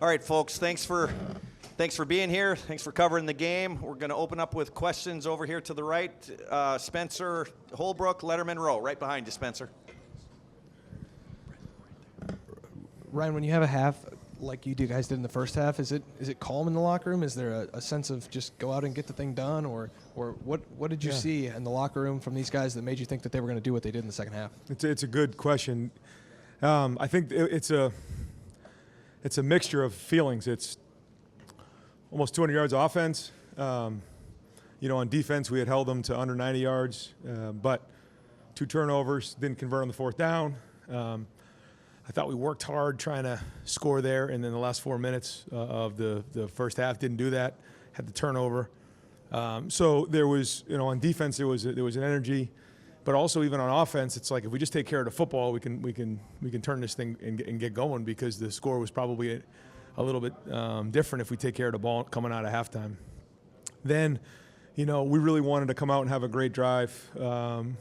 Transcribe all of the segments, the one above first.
All right, folks, thanks for being here. Thanks for covering the game. We're going to open up with questions over here to the right. Spencer Holbrook, Letterman Row, right behind you, Spencer. Ryan, when you have a half like you guys did in the first half, is it calm in the locker room? Is there a sense of just go out and get the thing done, or what did you see in the locker room from these guys that made you think that they were going to do what they did in the second half? It's a good question. I think it's a mixture of feelings. It's almost 200 yards of offense. On defense we had held them to under 90 yards, but 2 turnovers, didn't convert on the fourth down. I thought we worked hard trying to score there, and then the last 4 minutes of the first half didn't do that. Had the turnover. So there was, on defense there was an energy, but also even on offense, it's like if we just take care of the football, we can turn this thing and get going, because the score was probably a little bit different if we take care of the ball coming out of halftime. Then, we really wanted to come out and have a great drive, to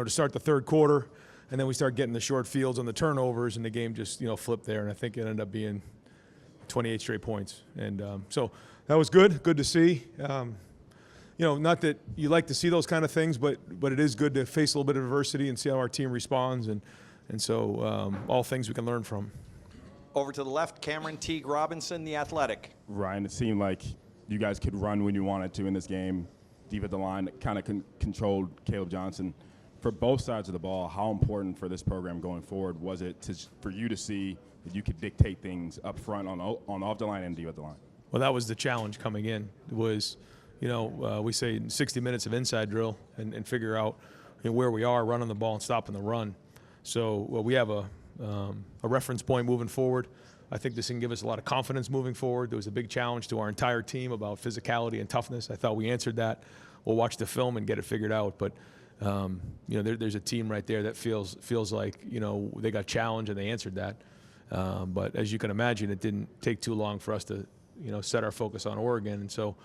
start the third quarter. And then we started getting the short fields on the turnovers, and the game just, flipped there. And I think it ended up being 28 straight points. And so that was good to see. Not that you like to see those kind of things, but it is good to face a little bit of adversity and see how our team responds. And so all things we can learn from. Over to the left, Cameron Teague Robinson, The Athletic. Ryan, it seemed like you guys could run when you wanted to in this game. Deep at the line, kind of controlled Caleb Johnson. For both sides of the ball, how important for this program going forward was it for you to see that you could dictate things up front on off the line and deep at the line? Well, that was the challenge coming in. Was, we say 60 minutes of inside drill and figure out where we are, running the ball and stopping the run. So we have a reference point moving forward. I think this can give us a lot of confidence moving forward. There was a big challenge to our entire team about physicality and toughness. I thought we answered that. We'll watch the film and get it figured out. But there's a team right there that feels like they got challenged and they answered that. But as you can imagine, it didn't take too long for us to set our focus on Oregon. And so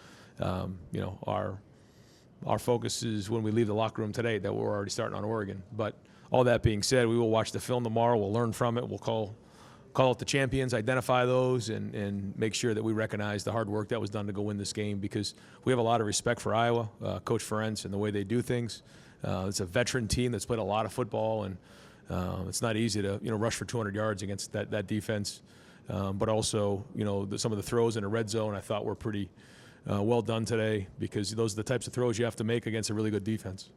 our focus is when we leave the locker room today that we're already starting on Oregon. But all that being said, we will watch the film tomorrow. We'll learn from it. We'll call out the champions, identify those, and make sure that we recognize the hard work that was done to go win this game, because we have a lot of respect for Iowa, Coach Ferentz, and the way they do things. It's a veteran team that's played a lot of football, and it's not easy to rush for 200 yards against that defense. But also, some of the throws in the red zone I thought were pretty well done today, because those are the types of throws you have to make against a really good defense.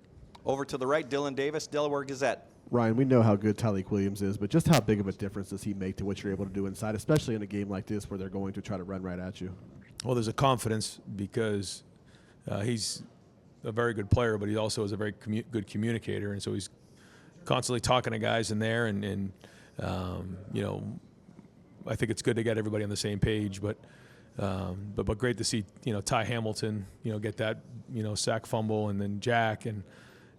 Over to the right, Dylan Davis, Delaware Gazette. Ryan, we know how good Tyleik Williams is, but just how big of a difference does he make to what you're able to do inside, especially in a game like this where they're going to try to run right at you? Well, there's a confidence, because he's a very good player, but he also is a very good communicator, and so he's constantly talking to guys in there, and I think it's good to get everybody on the same page, but great to see Ty Hamilton get that sack fumble, and then Jack, and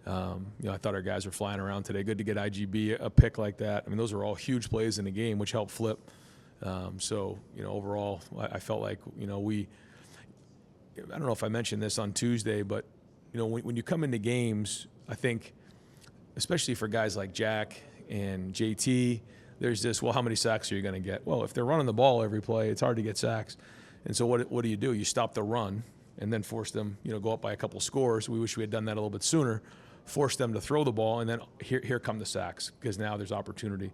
I thought our guys were flying around today. Good to get IGB a pick like that. I mean, those are all huge plays in the game, which helped flip. So overall, I felt like I don't know if I mentioned this on Tuesday, but when you come into games, I think, especially for guys like Jack and JT, there's this, well, how many sacks are you going to get? Well, if they're running the ball every play, it's hard to get sacks. And so what do? You stop the run and then force them, go up by a couple scores. We wish we had done that a little bit sooner. Force them to throw the ball, and then here come the sacks, because now there's opportunity.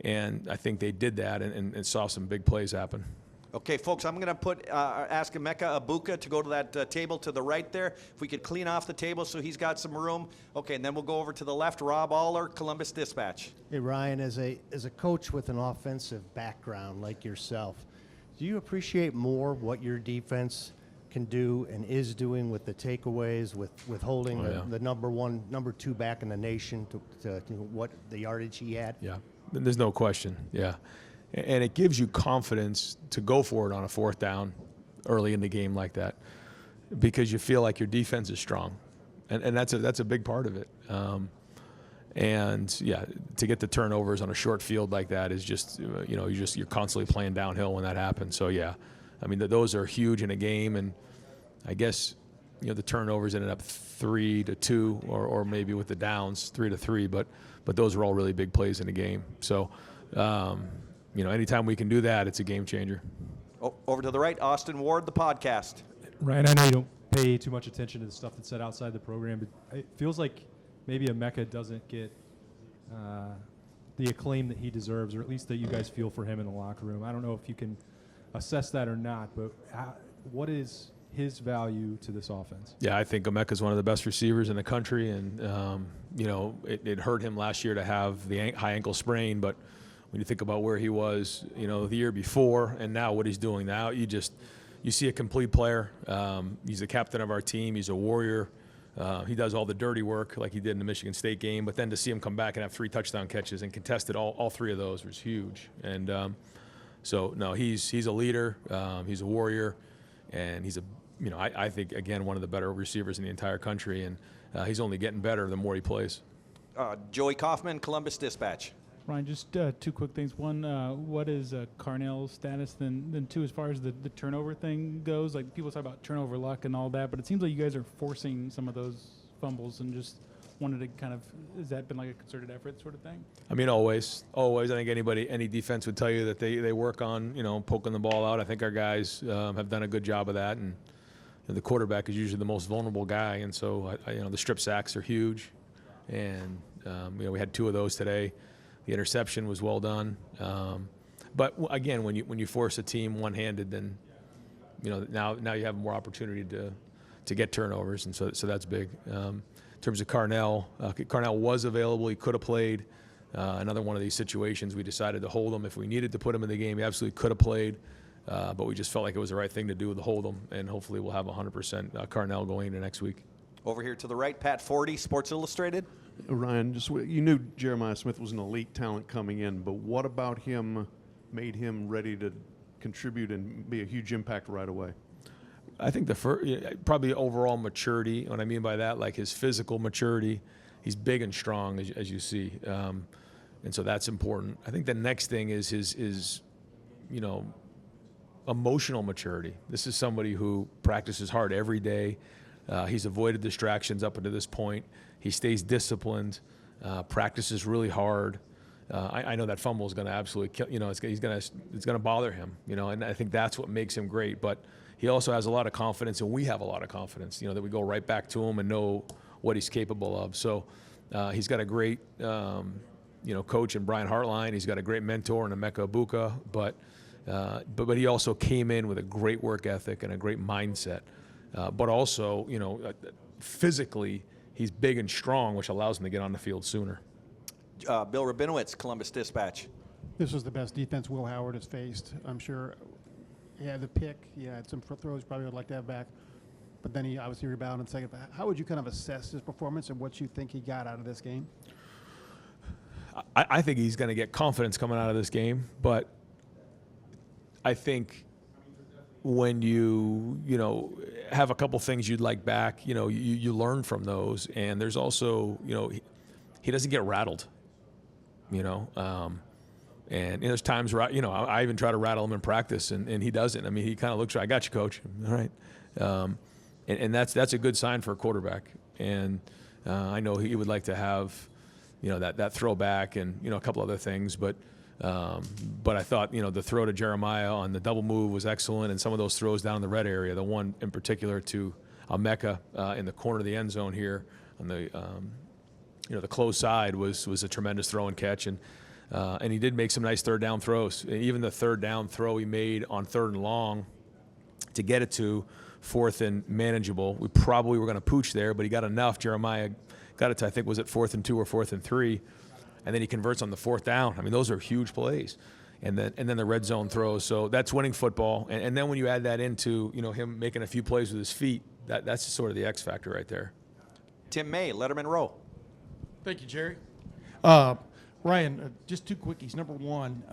And I think they did that and saw some big plays happen. Okay, folks, I'm going to ask Emeka Abuka to go to that table to the right there. If we could clean off the table so he's got some room. Okay, and then we'll go over to the left, Rob Aller, Columbus Dispatch. Hey, Ryan, as a coach with an offensive background like yourself, do you appreciate more what your defense can do and is doing with the takeaways, with holding the number two back in the nation to what the yardage he had? Yeah, there's no question, yeah. And it gives you confidence to go for it on a fourth down early in the game like that, because you feel like your defense is strong, and that's a big part of it. And yeah, to get the turnovers on a short field like that is just you're constantly playing downhill when that happens. So yeah, I mean those are huge in a game, and I guess the turnovers ended up 3-2 or maybe with the downs 3-3, but those were all really big plays in the game. So. anytime we can do that, it's a game changer. Over to the right, Austin Ward, the podcast. Ryan, I know you don't pay too much attention to the stuff that's said outside the program, but it feels like maybe Emeka doesn't get the acclaim that he deserves, or at least that you guys feel for him in the locker room. I don't know if you can assess that or not, but what is his value to this offense? Yeah, I think Emeka's one of the best receivers in the country, and it hurt him last year to have the high ankle sprain, but when you think about where he was, the year before and now what he's doing now, you see a complete player. He's the captain of our team. He's a warrior. He does all the dirty work like he did in the Michigan State game, but then to see him come back and have 3 touchdown catches and contested all 3 of those was huge. And he's a leader. He's a warrior, and he's I think, again, one of the better receivers in the entire country, and he's only getting better the more he plays. Joey Kaufman, Columbus Dispatch. Ryan, just 2 quick things. One, what is Carnell's status? Then 2, as far as the turnover thing goes, like people talk about turnover luck and all that, but it seems like you guys are forcing some of those fumbles, and just wanted to kind of, has that been like a concerted effort sort of thing? I mean, always. I think any defense would tell you that they work on, poking the ball out. I think our guys have done a good job of that, and the quarterback is usually the most vulnerable guy, and so the strip sacks are huge, and we had 2 of those today. The interception was well done, but again, when you force a team one-handed, then now you have more opportunity to get turnovers, and so that's big. In terms of Carnell was available. He could have played. Another one of these situations, we decided to hold him if we needed to put him in the game. He absolutely could have played, but we just felt like it was the right thing to do to hold him, and hopefully we'll have 100% Carnell going into next week. Over here to the right, Pat Forty, Sports Illustrated. Ryan, you knew Jeremiah Smith was an elite talent coming in, but what about him made him ready to contribute and be a huge impact right away? I think probably overall maturity. What I mean by that, like his physical maturity. He's big and strong, as you see, and so that's important. I think the next thing is his emotional maturity. This is somebody who practices hard every day. He's avoided distractions up until this point. He stays disciplined, practices really hard. I know that fumble is going to absolutely kill. It's going to bother him. And I think that's what makes him great. But he also has a lot of confidence, and we have a lot of confidence. That we go right back to him and know what he's capable of. So he's got a great, coach in Brian Hartline. He's got a great mentor in Emeka Ibuka. But he also came in with a great work ethic and a great mindset. But also, physically, he's big and strong, which allows him to get on the field sooner. Bill Rabinowitz, Columbus Dispatch. This was the best defense Will Howard has faced. I'm sure he had the pick. He had some throws probably would like to have back. But then he obviously rebounded second. How would you kind of assess his performance and what you think he got out of this game? I think he's going to get confidence coming out of this game. But I think when you have a couple things you'd like back, you learn from those. And there's also, he doesn't get rattled, and there's times where, I even try to rattle him in practice, and he doesn't. I mean, he kind of looks, I got you, coach. All right. And that's a good sign for a quarterback. And I know he would like to have, that throwback and, a couple other things. But I thought, the throw to Jeremiah on the double move was excellent, and some of those throws down in the red area, the one in particular to Emeka in the corner of the end zone here on the the close side was a tremendous throw and catch, and he did make some nice third down throws. Even the third down throw he made on 3rd and long to get it to 4th and manageable. We probably were going to pooch there, but he got enough. Jeremiah got it to, I think, was it 4th and 2 or 4th and 3, and then he converts on the 4th down. I mean, those are huge plays. And then the red zone throws. So that's winning football. And then when you add that into, him making a few plays with his feet, that's sort of the X factor right there. Tim May, Letterman Row. Thank you, Jerry. Ryan, just 2 quickies. Number one,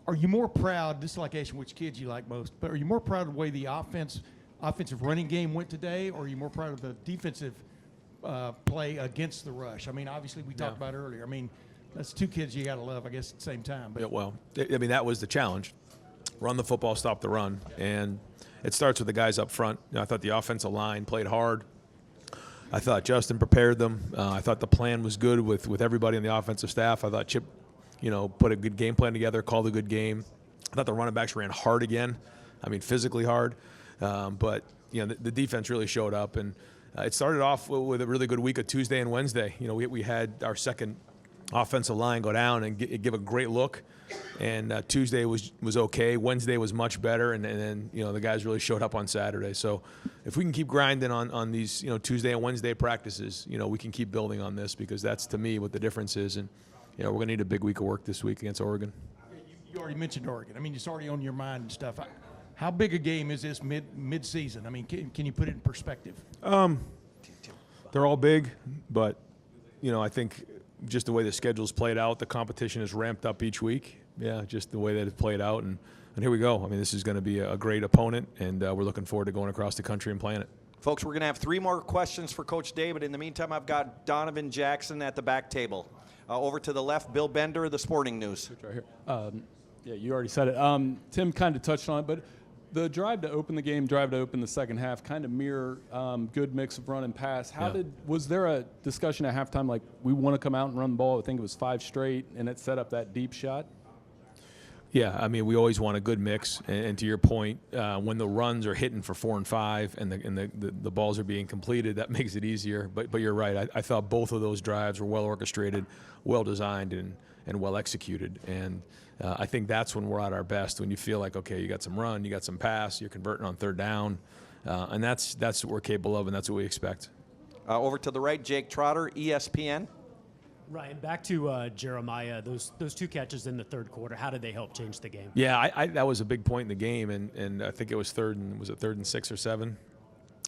are you more proud, this is like asking which kids you like most, but are you more proud of the way the offensive running game went today, or are you more proud of the defensive play against the rush? I mean, obviously we talked about earlier. I mean, that's 2 kids you got to love, I guess, at the same time. But. Yeah, well, I mean, that was the challenge. Run the football, stop the run. And it starts with the guys up front. I thought the offensive line played hard. I thought Justin prepared them. I thought the plan was good with everybody on the offensive staff. I thought Chip put a good game plan together, called a good game. I thought the running backs ran hard again. I mean, physically hard. But the defense really showed up, and it started off with a really good week of Tuesday and Wednesday. We had our second offensive line go down and give a great look, and Tuesday was okay. Wednesday was much better, and then the guys really showed up on Saturday. So if we can keep grinding on these Tuesday and Wednesday practices, we can keep building on this, because that's, to me, what the difference is. And we're going to need a big week of work this week against Oregon. You already mentioned Oregon. I mean, it's already on your mind and stuff. How big a game is this mid-season? I mean, can you put it in perspective? They're all big, but I think just the way the schedule's played out, the competition is ramped up each week. Yeah, just the way that it played out, and here we go. I mean, this is going to be a great opponent, and we're looking forward to going across the country and playing it. Folks, we're going to have 3 more questions for Coach Day, but in the meantime, I've got Donovan Jackson at the back table. Over to the left, Bill Bender of the Sporting News. Right here. Yeah, you already said it. Tim kind of touched on it, but the drive to open the game, drive to open the second half, kind of mirror good mix of run and pass. Was there a discussion at halftime like we want to come out and run the ball? I think it was 5 straight, and it set up that deep shot. Yeah, I mean, we always want a good mix, and to your point, when the runs are hitting for 4 and 5, and the balls are being completed, that makes it easier. But you're right. I thought both of those drives were well orchestrated, well designed, and well executed. And I think that's when we're at our best, when you feel like, okay, you got some run, you got some pass, you're converting on third down, and that's what we're capable of, and that's what we expect. Over to the right, Jake Trotter, ESPN. Ryan, back to Jeremiah, those 2 catches in the third quarter, how did they help change the game? Yeah, that was a big point in the game, and I think it was third and 6 or 7,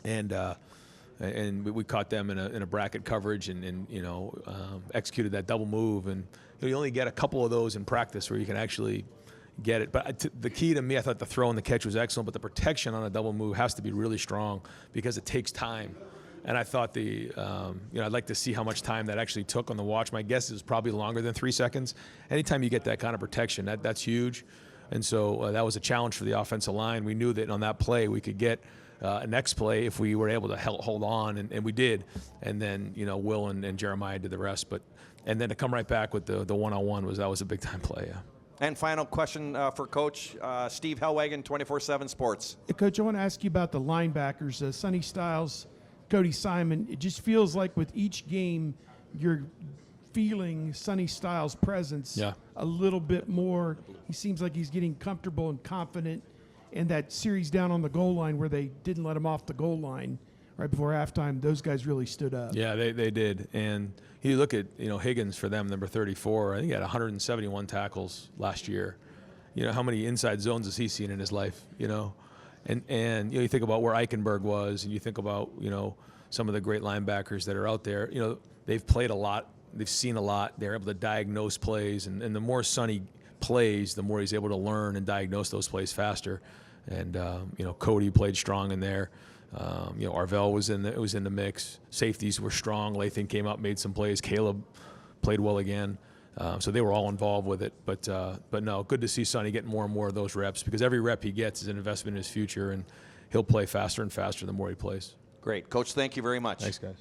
and we caught them in a bracket coverage, and executed that double move, and you only get a couple of those in practice where you can actually get it. But the key to me, I thought the throw and the catch was excellent, but the protection on a double move has to be really strong, because it takes time. And I thought I'd like to see how much time that actually took on the watch. My guess is probably longer than 3 seconds. Anytime you get that kind of protection, that's huge. And so that was a challenge for the offensive line. We knew that on that play we could get a next play if we were able to hold on, and we did. And then Will and Jeremiah did the rest. And then to come right back with the one-on-one was a big time play. Yeah. And final question for Coach Steve Hellwagen, 24/7 Sports. Coach, I want to ask you about the linebackers, Sonny Styles, Cody Simon. It just feels like with each game, you're feeling Sonny Styles' presence a little bit more. He seems like he's getting comfortable and confident. And that series down on the goal line where they didn't let him off the goal line right before halftime, those guys really stood up. Yeah, they did. And you look at Higgins for them, number 34. I think he had 171 tackles last year. How many inside zones has he seen in his life? And you think about where Eichenberg was, and you think about some of the great linebackers that are out there. They've played a lot, they've seen a lot. They're able to diagnose plays, and the more Sonny plays, the more he's able to learn and diagnose those plays faster. And Cody played strong in there. Arvell was in the mix. Safeties were strong. Lathan came out, made some plays. Caleb played well again. So they were all involved with it. But no, good to see Sonny get more and more of those reps, because every rep he gets is an investment in his future, and he'll play faster and faster the more he plays. Great. Coach, thank you very much. Thanks, guys.